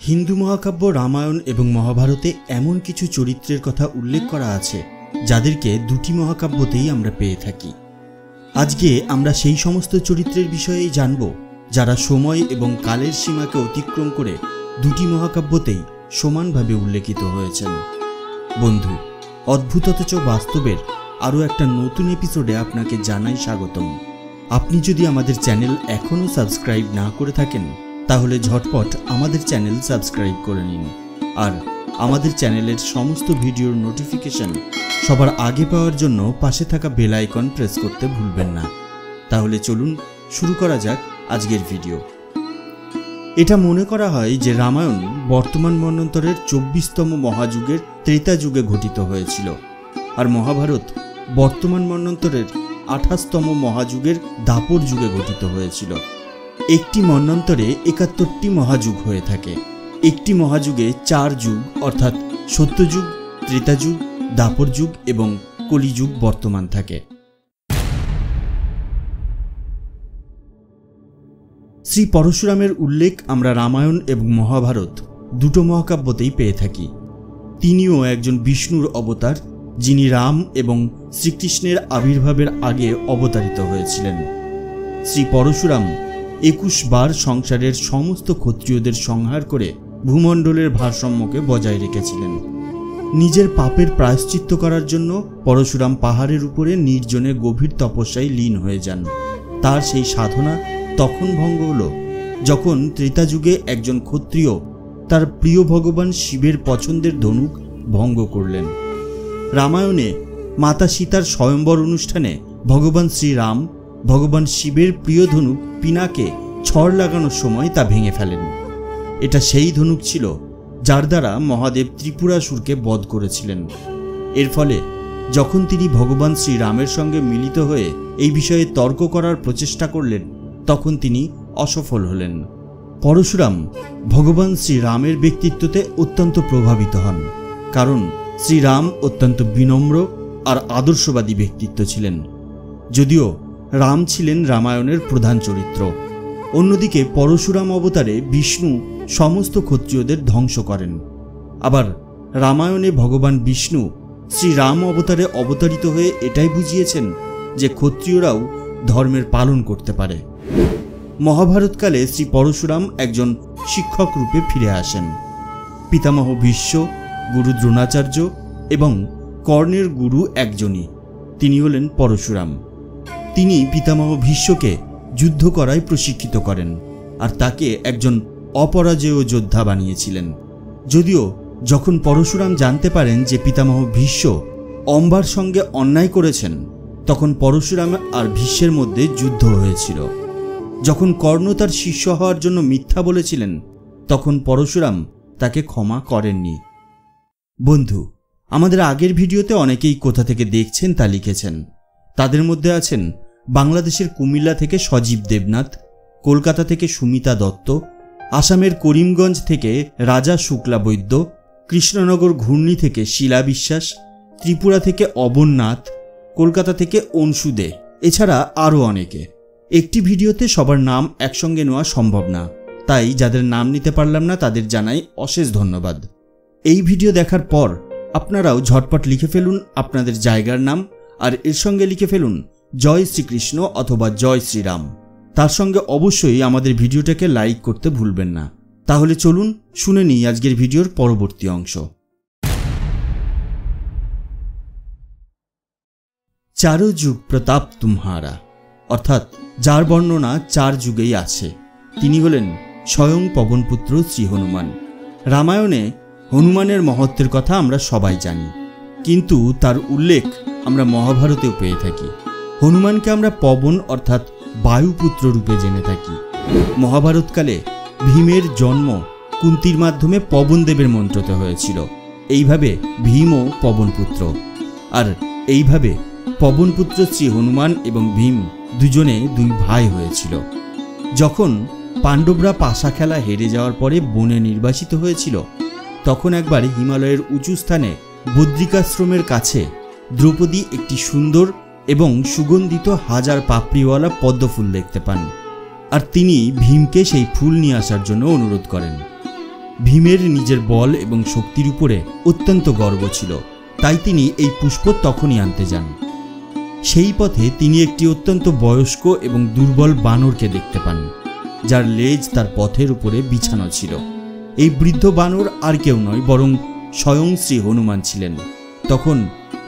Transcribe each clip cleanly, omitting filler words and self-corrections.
হিন্দু মহাকাব্য রামায়ণ এবং মহাভারতে এমন কিছু চরিত্রের কথা উল্লেখ করা আছে যাদেরকে দুটি মহাকাব্যতেই আমরা পেয়ে থাকি। আজকে আমরা সেই সমস্ত চরিত্রের বিষয়েই জানব যারা সময় এবং কালের সীমাকে অতিক্রম করে দুটি মহাকাব্যতেই সমানভাবে উল্লেখিত হয়েছেন। বন্ধু, অদ্ভুত অথচ বাস্তবের আরও একটা নতুন এপিসোডে আপনাকে জানাই স্বাগতম। আপনি যদি আমাদের চ্যানেল এখনও সাবস্ক্রাইব না করে থাকেন তাহলে ঝটপট আমাদের চ্যানেল সাবস্ক্রাইব করে নিন, আর আমাদের চ্যানেলের সমস্ত ভিডিওর নোটিফিকেশন সবার আগে পাওয়ার জন্য পাশে থাকা বেল আইকন প্রেস করতে ভুলবেন না। তাহলে চলুন শুরু করা যাক আজকের ভিডিও। এটা মনে করা হয় যে রামায়ণ বর্তমান মন্বন্তরের 24তম মহাযুগের ত্রেতা যুগে ঘটিত হয়েছিল, আর মহাভারত বর্তমান মন্বন্তরের 28তম মহাযুগের দাপর যুগে ঘটিত হয়েছিল। একটি মন্বন্তরে 71টি মহাযুগ হয়ে থাকে। একটি মহাযুগে 4 যুগ অর্থাৎ সত্যযুগ, ত্রেতাযুগ, দাপর যুগ এবং কলিযুগ বর্তমান থাকে। শ্রী পরশুরামের উল্লেখ আমরা রামায়ণ এবং মহাভারত দুটো মহাকাব্যতেই পেয়ে থাকি। তিনিও একজন বিষ্ণুর অবতার, যিনি রাম এবং শ্রীকৃষ্ণের আবির্ভাবের আগে অবতারিত হয়েছিলেন। শ্রী পরশুরাম 21 বার সংসারের সমস্ত ক্ষত্রিয়দের সংহার করে ভূমণ্ডলের ভারসাম্যকে বজায় রেখেছিলেন। নিজের পাপের প্রায়শ্চিত্ত করার জন্য পরশুরাম পাহাড়ের উপরে নির্জনে গভীর তপস্যায় লীন হয়ে যান। তার সেই সাধনা তখন ভঙ্গ হল যখন ত্রেতা যুগে একজন ক্ষত্রিয় তার প্রিয় ভগবান শিবের পছন্দের ধনুক ভঙ্গ করলেন। রামায়ণে মাতা সীতার স্বয়ম্বর অনুষ্ঠানে ভগবান শ্রীরাম ভগবান শিবের প্রিয় ধনুক পিনাকে ছড় লাগানোর সময় তা ভেঙে ফেলেন। এটা সেই ধনুক ছিল যার দ্বারা মহাদেব ত্রিপুরাসুরকে বধ করেছিলেন। এর ফলে যখন তিনি ভগবান শ্রীরামের সঙ্গে মিলিত হয়ে এই বিষয়ে তর্ক করার প্রচেষ্টা করলেন তখন তিনি অসফল হলেন। পরশুরাম ভগবান শ্রীরামের ব্যক্তিত্বতে অত্যন্ত প্রভাবিত হন, কারণ শ্রীরাম অত্যন্ত বিনম্র আর আদর্শবাদী ব্যক্তিত্ব ছিলেন। যদিও রাম ছিলেন রামায়ণের প্রধান চরিত্র, অন্যদিকে পরশুরাম অবতারে বিষ্ণু সমস্ত ক্ষত্রিয়দের ধ্বংস করেন। আবার রামায়ণে ভগবান বিষ্ণু শ্রীরাম অবতারে অবতারিত হয়ে এটাই বুঝিয়েছেন যে ক্ষত্রিয়রাও ধর্মের পালন করতে পারে। মহাভারতকালে শ্রী পরশুরাম একজন শিক্ষক রূপে ফিরে আসেন। পিতামহ ভীষ্ম, গুরু দ্রোণাচার্য এবং কর্ণের গুরু একজনই, তিনি হলেন পরশুরাম। তিনি পিতামহ ভীষ্মকে যুদ্ধ করায় প্রশিক্ষিত করেন আর তাকে একজন অপরাজেয় যোদ্ধা বানিয়েছিলেন। যদিও যখন পরশুরাম জানতে পারেন যে পিতামহ ভীষ্ম অম্বার সঙ্গে অন্যায় করেছেন তখন পরশুরাম আর ভীষ্মের মধ্যে যুদ্ধ হয়েছিল। যখন কর্ণ তার শিষ্য হওয়ার জন্য মিথ্যা বলেছিলেন তখন পরশুরাম তাকে ক্ষমা করেননি। বন্ধু, আমাদের আগের ভিডিওতে অনেকেই কোথা থেকে দেখছেন তা লিখেছেন। তাদের মধ্যে আছেন বাংলাদেশের কুমিল্লা থেকে সজীব দেবনাথ, কলকাতা থেকে সুমিতা দত্ত, আসামের করিমগঞ্জ থেকে রাজা শুক্লা বৈদ্য, কৃষ্ণনগর ঘূর্ণি থেকে শিলা বিশ্বাস, ত্রিপুরা থেকে অবননাথ, কলকাতা থেকে অংশু দে, এছাড়া আরও অনেকে। একটি ভিডিওতে সবার নাম একসঙ্গে নেওয়া সম্ভব না, তাই যাদের নাম নিতে পারলাম না তাদের জানাই অশেষ ধন্যবাদ। এই ভিডিও দেখার পর আপনারাও ঝটপট লিখে ফেলুন আপনাদের জায়গার নাম, আর এর সঙ্গে লিখে ফেলুন জয় শ্রীকৃষ্ণ অথবা জয় শ্রীরাম। তার সঙ্গে অবশ্যই আমাদের ভিডিওটাকে লাইক করতে ভুলবেন না। তাহলে চলুন শুনে নিই আজকের ভিডিওর পরবর্তী অংশ। চারো যুগ প্রতাপ তুমহারা, অর্থাৎ যার বর্ণনা 4 যুগেই আছে, তিনি হলেন স্বয়ং পবনপুত্র শ্রী হনুমান। রামায়ণে হনুমানের মহত্বের কথা আমরা সবাই জানি, কিন্তু তার উল্লেখ আমরা মহাভারতেও পেয়ে থাকি। হনুমানকে আমরা পবন অর্থাৎ বায়ুপুত্র রূপে জেনে থাকি। মহাভারতকালে ভীমের জন্ম কুন্তির মাধ্যমে পবনদেবের মন্ত্রতে হয়েছিল। এইভাবে ভীমও পবনপুত্র, আর এইভাবে পবনপুত্র শ্রী হনুমান এবং ভীম দুজনে 2 ভাই হয়েছিল। যখন পাণ্ডবরা পাশা খেলা হেরে যাওয়ার পরে বনে নির্বাসিত হয়েছিল তখন একবার হিমালয়ের উঁচু স্থানে বদ্রিকাশ্রমের কাছে দ্রৌপদী একটি সুন্দর এবং সুগন্ধিত 1000 পাপড়িওয়ালা পদ্মফুল দেখতে পান, আর তিনি ভীমকে সেই ফুল নিয়ে আসার জন্য অনুরোধ করেন। ভীমের নিজের বল এবং শক্তির উপরে অত্যন্ত গর্ব ছিল, তাই তিনি এই পুষ্প তখনই আনতে যান। সেই পথে তিনি একটি অত্যন্ত বয়স্ক এবং দুর্বল বানরকে দেখতে পান, যার লেজ তার পথের উপরে বিছানো ছিল। এই বৃদ্ধ বানর আর কেউ নয়, বরং স্বয়ং শ্রী হনুমান ছিলেন। তখন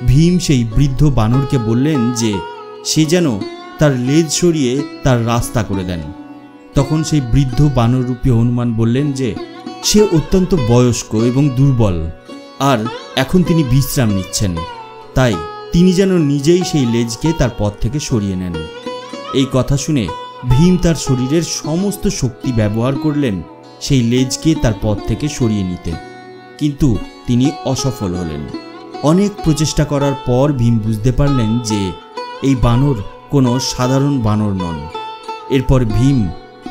ভীম সেই বৃদ্ধ বানরকে বললেন যে সে যেন তার লেজ সরিয়ে তার রাস্তা করে দেন। তখন সেই বৃদ্ধ বানররূপী হনুমান বললেন যে সে অত্যন্ত বয়স্ক এবং দুর্বল, আর এখন তিনি বিশ্রাম নিচ্ছেন, তাই তিনি যেন নিজেই সেই লেজকে তার পথ থেকে সরিয়ে নেন। এই কথা শুনে ভীম তার শরীরের সমস্ত শক্তি ব্যবহার করলেন সেই লেজকে তার পথ থেকে সরিয়ে নিতে, কিন্তু তিনি অসফল হলেন। অনেক প্রচেষ্টা করার পর ভীম বুঝতে পারলেন যে এই বানর কোনো সাধারণ বানর নন। এরপর ভীম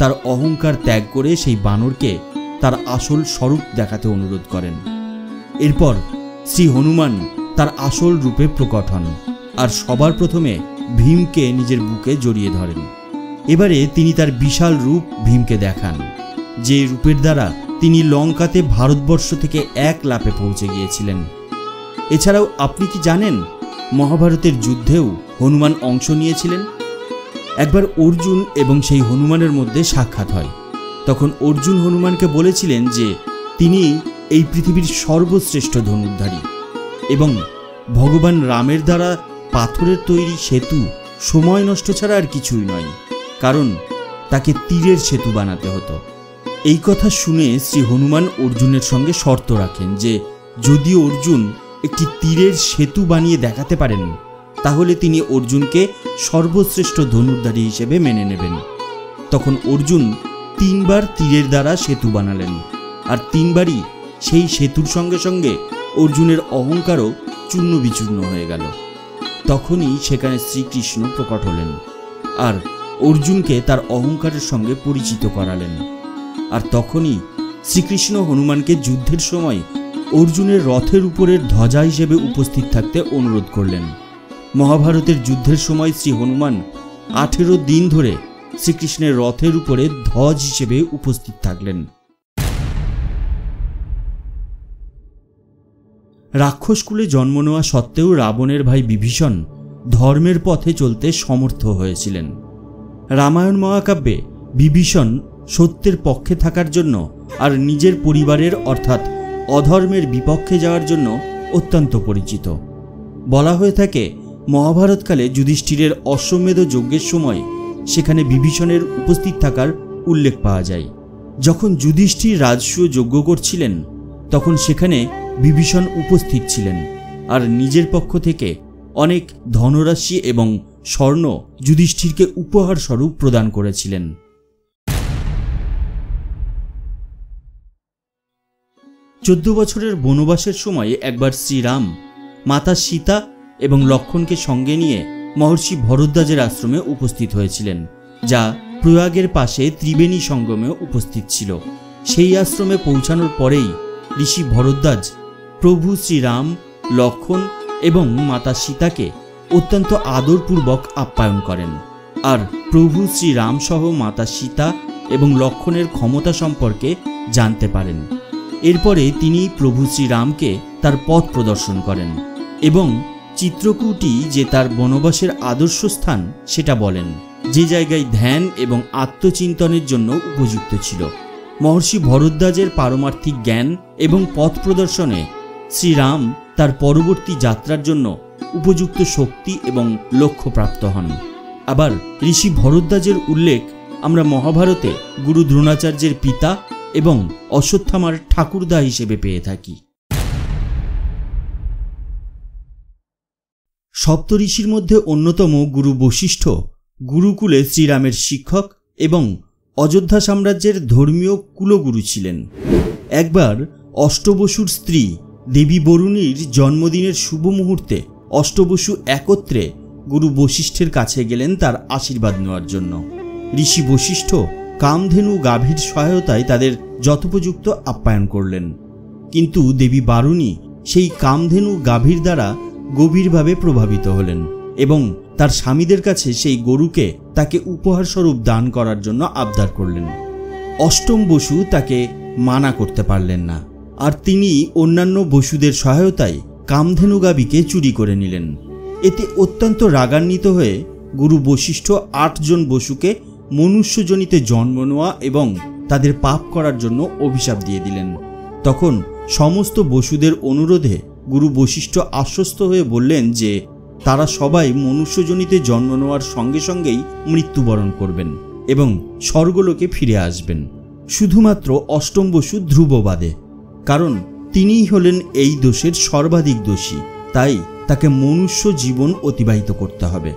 তার অহংকার ত্যাগ করে সেই বানরকে তার আসল স্বরূপ দেখাতে অনুরোধ করেন। এরপর শ্রী হনুমান তার আসল রূপে প্রকট হন, আর সবার প্রথমে ভীমকে নিজের বুকে জড়িয়ে ধরেন। এবারে তিনি তার বিশাল রূপ ভীমকে দেখান, যে রূপের দ্বারা তিনি লঙ্কাতে ভারতবর্ষ থেকে এক লাফে পৌঁছে গিয়েছিলেন। এছাড়াও আপনি কি জানেন মহাভারতের যুদ্ধেও হনুমান অংশ নিয়েছিলেন? একবার অর্জুন এবং সেই হনুমানের মধ্যে সাক্ষাৎ হয়। তখন অর্জুন হনুমানকে বলেছিলেন যে তিনি এই পৃথিবীর সর্বশ্রেষ্ঠ ধনুর্ধারী এবং ভগবান রামের দ্বারা পাথরের তৈরি সেতু সময় নষ্ট ছাড়া আর কিছুই নয়, কারণ তাকে তীরের সেতু বানাতে হতো। এই কথা শুনে শ্রী হনুমান অর্জুনের সঙ্গে শর্ত রাখেন যে যদি অর্জুন একটি তীরের সেতু বানিয়ে দেখাতে পারেন, তাহলে তিনি অর্জুনকে সর্বশ্রেষ্ঠ ধনুর্ধারী হিসেবে মেনে নেবেন। তখন অর্জুন 3 বার তীরের দ্বারা সেতু বানালেন, আর 3 বারই সেই সেতুর সঙ্গে সঙ্গে অর্জুনের অহংকারও চূর্ণ বিচূর্ণ হয়ে গেল। তখনই সেখানে শ্রীকৃষ্ণ প্রকট হলেন আর অর্জুনকে তার অহংকারের সঙ্গে পরিচিত করালেন। আর তখনই শ্রীকৃষ্ণ হনুমানকে যুদ্ধের সময় অর্জুনের রথের উপরের ধ্বজা হিসেবে উপস্থিত থাকতে অনুরোধ করলেন। মহাভারতের যুদ্ধের সময় শ্রী হনুমান 18 দিন ধরে শ্রীকৃষ্ণের রথের উপরে ধ্বজ হিসেবে উপস্থিত থাকলেন। রাক্ষসকুলে জন্ম নেওয়া সত্ত্বেও রাবণের ভাই বিভীষণ ধর্মের পথে চলতে সমর্থ হয়েছিলেন। রামায়ণ মহাকাব্যে বিভীষণ সত্যের পক্ষে থাকার জন্য আর নিজের পরিবারের অর্থাৎ অধর্মের বিপক্ষে যাওয়ার জন্য অত্যন্ত পরিচিত। বলা হয়ে থাকে মহাভারতকালে যুধিষ্ঠিরের অশ্বমেধ যজ্ঞের সময় সেখানে বিভীষণের উপস্থিত থাকার উল্লেখ পাওয়া যায়। যখন যুধিষ্ঠির রাজসূয় যজ্ঞ করছিলেন তখন সেখানে বিভীষণ উপস্থিত ছিলেন আর নিজের পক্ষ থেকে অনেক ধনরাশি এবং স্বর্ণ যুধিষ্ঠিরকে উপহার স্বরূপ প্রদান করেছিলেন। 14 বছরের বনবাসের সময় একবার শ্রীরাম মাতা সীতা এবং লক্ষ্মণকে সঙ্গে নিয়ে মহর্ষি ভরদ্বাজের আশ্রমে উপস্থিত হয়েছিলেন, যা প্রয়াগের পাশে ত্রিবেণী সঙ্গমে উপস্থিত ছিল। সেই আশ্রমে পৌঁছানোর পরেই ঋষি ভরদ্বাজ প্রভু শ্রীরাম, লক্ষ্মণ এবং মাতা সীতাকে অত্যন্ত আদরপূর্বক আপ্যায়ন করেন আর প্রভু শ্রীরাম সহ মাতা সীতা এবং লক্ষ্মণের ক্ষমতা সম্পর্কে জানতে পারেন। এরপরে তিনি প্রভু শ্রীরামকে তার পথ প্রদর্শন করেন এবং চিত্রকূটই যে তার বনবাসের আদর্শ স্থান সেটা বলেন, যে জায়গায় ধ্যান এবং আত্মচিন্তনের জন্য উপযুক্ত ছিল। মহর্ষি ভরদ্বাজের পারমার্থিক জ্ঞান এবং পথ প্রদর্শনে শ্রীরাম তার পরবর্তী যাত্রার জন্য উপযুক্ত শক্তি এবং লক্ষ্য প্রাপ্ত হন। আবার ঋষি ভরদ্বাজের উল্লেখ আমরা মহাভারতে গুরু দ্রোণাচার্যের পিতা এবং অশ্বত্থামার ঠাকুরদা হিসেবে পেয়ে থাকি। সপ্তঋষির মধ্যে অন্যতম গুরু বশিষ্ঠ গুরুকুলে শ্রীরামের শিক্ষক এবং অযোধ্যা সাম্রাজ্যের ধর্মীয় কুলগুরু ছিলেন। একবার অষ্টবসুর স্ত্রী দেবী বরুণীর জন্মদিনের শুভ মুহূর্তে অষ্টবসু একত্রে গুরু বশিষ্ঠের কাছে গেলেন তার আশীর্বাদ নেওয়ার জন্য। ঋষি বশিষ্ঠ কামধেনু গাভীর সহায়তায় তাদের যথোপযুক্ত আপ্যায়ন করলেন, কিন্তু দেবী বারুণী সেই কামধেনু গাভীর দ্বারা গভীরভাবে প্রভাবিত হলেন এবং তার স্বামীদের কাছে সেই গরুকে তাকে উপহার স্বরূপ দান করার জন্য আবদার করলেন। অষ্টম বসু তাকে মানা করতে পারলেন না, আর তিনি অন্যান্য বসুদের সহায়তায় কামধেনু গাভীকে চুরি করে নিলেন। এতে অত্যন্ত রাগান্বিত হয়ে গুরু বশিষ্ঠ 8 জন বসুকে মনুষ্যজনিতে জন্ম নেওয়া এবং তাদের পাপ করার জন্য অভিশাপ দিয়ে দিলেন। তখন সমস্ত বসুদের অনুরোধে গুরু বশিষ্ঠ আশ্বস্ত হয়ে বললেন যে তারা সবাই মনুষ্যজনিতে জন্ম নেওয়ার সঙ্গে সঙ্গেই মৃত্যুবরণ করবেন এবং স্বর্গলোকে ফিরে আসবেন, শুধুমাত্র অষ্টম বসু ধ্রুব বাদে। কারণ তিনিই হলেন এই দোষের সর্বাধিক দোষী, তাই তাকে মনুষ্য জীবন অতিবাহিত করতে হবে।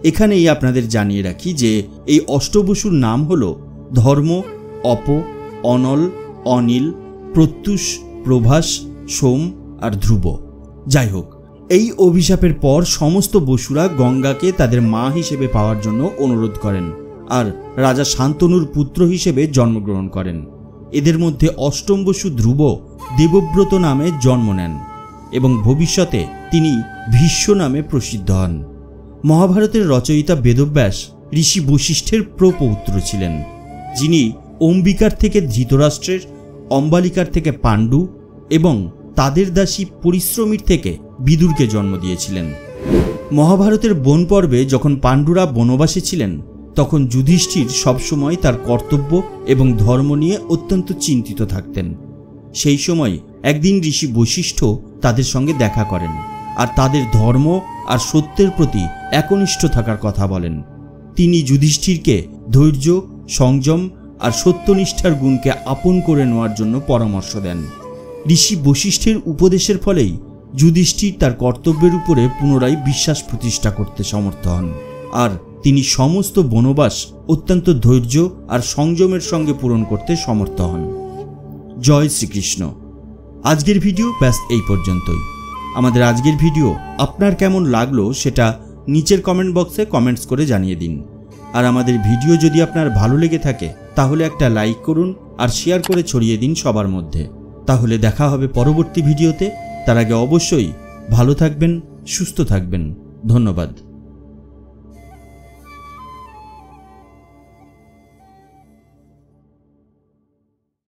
এখানেই আপনাদের জানিয়ে রাখি যে এই অষ্টবসুর নাম হল ধর্ম, অপ, অনল, অনিল, প্রত্যুষ, প্রভাস, সোম আর ধ্রুব। যাই হোক, এই অভিশাপের পর সমস্ত বসুরা গঙ্গাকে তাদের মা হিসেবে পাওয়ার জন্য অনুরোধ করেন আর রাজা শান্তনুর পুত্র হিসেবে জন্মগ্রহণ করেন। এদের মধ্যে অষ্টম বসু ধ্রুব দেবব্রত নামে জন্ম নেন এবং ভবিষ্যতে তিনি ভীষ্ম নামে প্রসিদ্ধ হন। মহাভারতের রচয়িতা বেদব্যাস ঋষি বশিষ্ঠের প্রপৌত্র ছিলেন, যিনি অম্বিকার থেকে ধৃতরাষ্ট্রের, অম্বালিকার থেকে পাণ্ডু এবং তাদের দাসী পরিশ্রমীর থেকে বিদুরকে জন্ম দিয়েছিলেন। মহাভারতের বন পর্বে যখন পাণ্ডুরা বনবাসে ছিলেন, তখন যুধিষ্ঠির সবসময় তার কর্তব্য এবং ধর্ম নিয়ে অত্যন্ত চিন্তিত থাকতেন। সেই সময় একদিন ঋষি বশিষ্ঠ তাদের সঙ্গে দেখা করেন আর তাদের ধর্ম আর সত্যের প্রতি একনিষ্ঠ থাকার কথা বলেন। তিনি যুধিষ্ঠিরকে ধৈর্য, সংযম আর সত্যনিষ্ঠার গুণকে আপন করে নেওয়ার জন্য পরামর্শ দেন। ঋষি বশিষ্ঠের উপদেশের ফলেই যুধিষ্ঠির তার কর্তব্যের উপরে পুনরায় বিশ্বাস প্রতিষ্ঠা করতে সমর্থ হন আর তিনি সমস্ত বনবাস অত্যন্ত ধৈর্য আর সংযমের সঙ্গে পূরণ করতে সমর্থ হন। জয় শ্রীকৃষ্ণ। আজকের ভিডিও ব্যাস এই পর্যন্তই। আমাদের আজকের ভিডিও আপনার কেমন লাগলো সেটা নিচের কমেন্ট বক্সে কমেন্টস করে জানিয়ে দিন। আর আমাদের ভিডিও যদি আপনার ভালো লেগে থাকে তাহলে একটা লাইক করুন আর শেয়ার করে ছড়িয়ে দিন সবার মধ্যে। তাহলে দেখা হবে পরবর্তী ভিডিওতে। তার আগে অবশ্যই ভালো থাকবেন, সুস্থ থাকবেন। ধন্যবাদ।